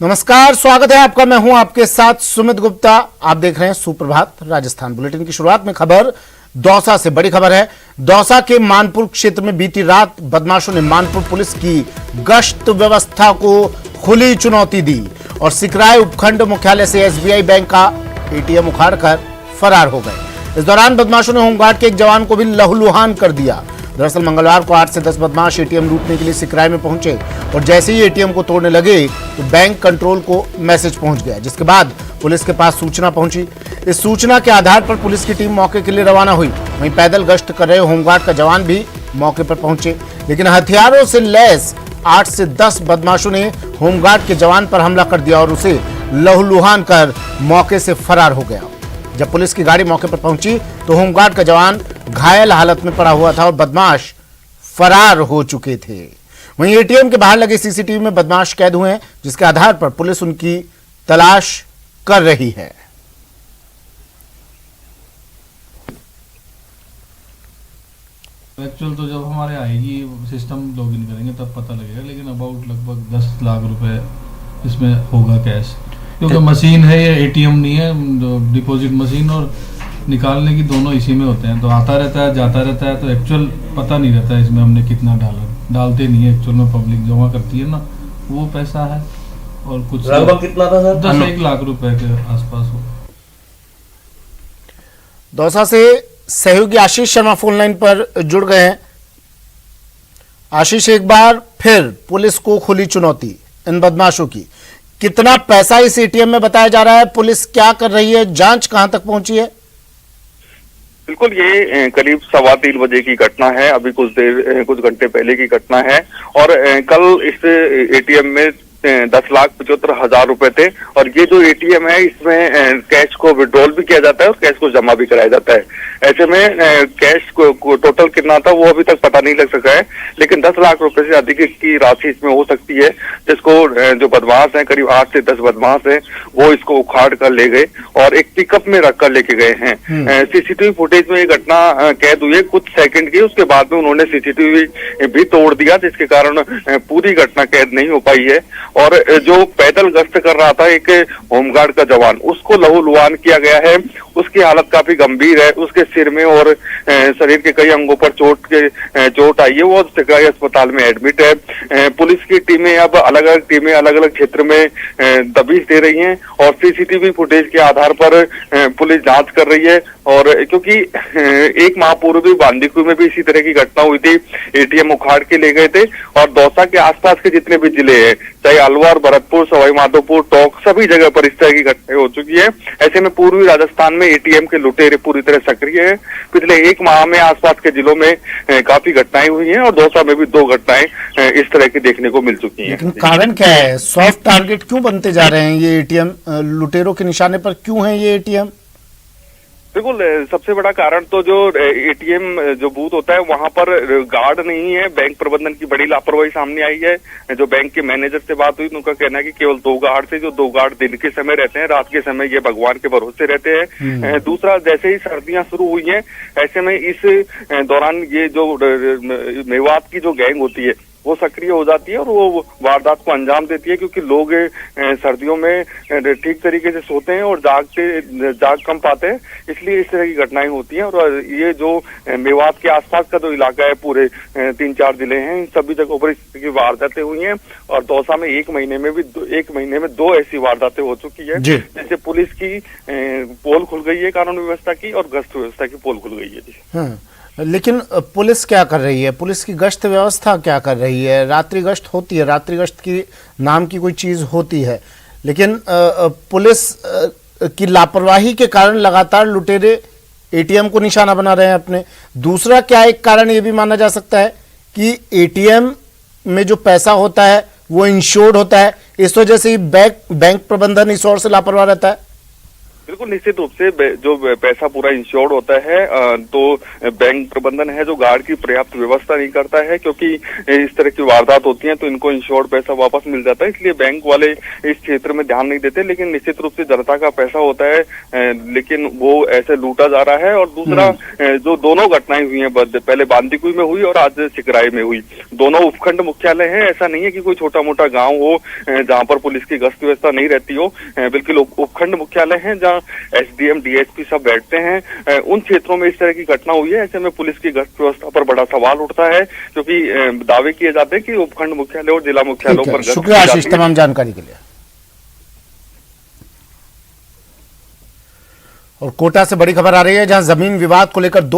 नमस्कार, स्वागत है आपका। मैं हूं आपके साथ सुमित गुप्ता। आप देख रहे हैं सुप्रभात राजस्थान बुलेटिन की शुरुआत में खबर दौसा से। बड़ी खबर है, दौसा के मानपुर क्षेत्र में बीती रात बदमाशों ने मानपुर पुलिस की गश्त व्यवस्था को खुली चुनौती दी और सिकराय उपखंड मुख्यालय से एसबीआई बैंक का एटीएम उखाड़कर फरार हो गए। इस दौरान बदमाशों ने होमगार्ड के एक जवान को भी लहूलुहान कर दिया। दरअसल मंगलवार को 8 से 10 बदमाश एटीएम लूटने के लिए सिकराय में पहुंचे और जैसे ही एटीएम को तोड़ने लगे तो बैंक कंट्रोल को मैसेज पहुंच गया, जिसके बाद पुलिस के पास सूचना पहुंची। इस सूचना के आधार पर पुलिस की टीम मौके के लिए रवाना हुई। वहीं पैदल गश्त कर रहे होमगार्ड का जवान भी मौके पर पहुंचे, लेकिन हथियारों से लैस 8 से 10 बदमाशों ने होमगार्ड के जवान पर हमला कर दिया और उसे लहूलुहान कर मौके से फरार हो गया। जब पुलिस की गाड़ी मौके पर पहुंची तो होमगार्ड का जवान घायल हालत में पड़ा हुआ था और बदमाश फरार हो चुके थे। वहीं एटीएम के बाहर लगे सीसीटीवी में बदमाश कैद हुए हैं, जिसके आधार पर पुलिस उनकी तलाश कर रही है। एक्चुअल तो जब हमारे आएगी सिस्टम लॉगिन करेंगे तब पता लगेगा, लेकिन अबाउट लगभग 10 लाख रुपए इसमें होगा कैश, क्योंकि मशीन है, ये एटीएम नहीं है, डिपॉजिट मशीन और निकालने की दोनों इसी में होते हैं, तो आता रहता है जाता रहता है, तो एक्चुअल पता नहीं रहता है इसमें हमने कितना डालते नहीं है। एक्चुअल में पब्लिक जमा करती है ना, वो पैसा है और कुछ लगभग कितना था सर? 10-1 लाख रुपए के आसपास हो। दौसा से सहयोगी आशीष शर्मा फोन लाइन पर जुड़ गए हैं। आशीष, एक बार फिर पुलिस को खुली चुनौती इन बदमाशों की। कितना पैसा इस एटीएम में बताया जा रहा है, पुलिस क्या कर रही है, जांच कहां तक पहुंची है? बिल्कुल, ये करीब 3:15 बजे की घटना है। अभी कुछ घंटे पहले की घटना है और कल इस एटीएम में 10,75,000 रुपए थे और ये जो एटीएम है इसमें कैश को विड्रॉल भी किया जाता है और कैश को जमा भी कराया जाता है। ऐसे में कैश को टोटल कितना था वो अभी तक पता नहीं लग सका है, लेकिन 10 लाख रुपए से अधिक की राशि इसमें हो सकती है, जिसको जो बदमाश हैं, करीब 8 से 10 बदमाश हैं, वो इसको उखाड़ कर ले गए और एक पिकअप में रख कर लेके गए हैं। सीसीटीवी फुटेज में ये घटना कैद हुई है कुछ सेकंड की, उसके बाद में उन्होंने सीसीटीवी भी तोड़ दिया, जिसके कारण पूरी घटना कैद नहीं हो पाई है। और जो पैदल गश्त कर रहा था एक होमगार्ड का जवान, उसको लहूलुहान किया गया है। उसकी हालत काफी गंभीर है, उसके सिर में और शरीर के कई अंगों पर चोट आई है, वो सरकारी अस्पताल में एडमिट है। पुलिस की टीमें अब अलग अलग क्षेत्र में दबिश दे रही हैं और सीसीटीवी फुटेज के आधार पर पुलिस जांच कर रही है। और क्योंकि 1 माह पूर्व भी बांदीकुई में भी इसी तरह की घटना हुई थी, एटीएम उखाड़ के ले गए थे और दौसा के आसपास के जितने भी जिले हैं, चाहे अलवर, भरतपुर, सवाई माधोपुर, टोंक, सभी जगह पर इस तरह की घटनाएं हो चुकी है। ऐसे में पूर्वी राजस्थान में एटीएम के लुटेरे पूरी तरह सक्रिय है। पिछले 1 माह में आसपास के जिलों में काफी घटनाएं हुई हैं और दौसा में भी 2 घटनाएं इस तरह की देखने को मिल चुकी हैं। लेकिन कारण क्या है? सॉफ्ट टारगेट क्यों बनते जा रहे हैं ये एटीएम? लुटेरों के निशाने पर क्यों है ये एटीएम? बिल्कुल, सबसे बड़ा कारण तो जो एटीएम जो बूथ होता है वहां पर गार्ड नहीं है। बैंक प्रबंधन की बड़ी लापरवाही सामने आई है। जो बैंक के मैनेजर से बात हुई, उनका कहना है कि केवल 2 गार्ड थे, जो 2 गार्ड दिन के समय रहते हैं, रात के समय ये भगवान के भरोसे रहते हैं। दूसरा, जैसे ही सर्दियां शुरू हुई हैं, ऐसे में इस दौरान ये जो मेवात की जो गैंग होती है वो सक्रिय हो जाती है और वो वारदात को अंजाम देती है, क्योंकि लोग सर्दियों में ठीक तरीके से सोते हैं और जाग कम पाते हैं, इसलिए इस तरह की घटनाएं होती हैं। और ये जो मेवात के आसपास का जो इलाका है, पूरे 3-4 जिले हैं, इन सभी जगहों पर इस तरह की वारदातें हुई हैं और दौसा में 1 महीने में 2 ऐसी वारदातें हो चुकी है, जैसे पुलिस की पोल खुल गई है कानून व्यवस्था की और गश्त व्यवस्था की पोल खुल गई है जी। लेकिन पुलिस क्या कर रही है? पुलिस की गश्त व्यवस्था क्या कर रही है? रात्रि गश्त होती है, रात्रि गश्त की नाम की कोई चीज होती है, लेकिन पुलिस की लापरवाही के कारण लगातार लुटेरे एटीएम को निशाना बना रहे हैं अपने। दूसरा, क्या एक कारण ये भी माना जा सकता है कि एटीएम में जो पैसा होता है वो इंश्योर्ड होता है, इस वजह से ही बैंक प्रबंधन इस ओर से लापरवाह रहता है? बिल्कुल निश्चित रूप से जो पैसा पूरा इंश्योर्ड होता है तो बैंक प्रबंधन है जो गार्ड की पर्याप्त व्यवस्था नहीं करता है, क्योंकि इस तरह की वारदात होती है तो इनको इंश्योर्ड पैसा वापस मिल जाता है, इसलिए बैंक वाले इस क्षेत्र में ध्यान नहीं देते। लेकिन निश्चित रूप से जनता का पैसा होता है, लेकिन वो ऐसे लूटा जा रहा है। और दूसरा जो दोनों घटनाएं हुई हैं, पहले बांदीकुई में हुई और आज सिकराई में हुई, दोनों उपखंड मुख्यालय है। ऐसा नहीं है कि कोई छोटा मोटा गाँव हो जहाँ पर पुलिस की गश्त व्यवस्था नहीं रहती हो, बिल्कुल उपखंड मुख्यालय है जहाँ एसडीएम डीएसपी सब बैठते हैं। उन क्षेत्रों में इस तरह की घटना हुई है, ऐसे में पुलिस की गश्त व्यवस्था पर बड़ा सवाल उठता है, क्योंकि दावे किए जाते हैं कि उपखंड मुख्यालय और जिला मुख्यालयों पर गश्त शुक्रिया आशीष तमाम जानकारी के लिए। और कोटा से बड़ी खबर आ रही है, जहां जमीन विवाद को लेकर 2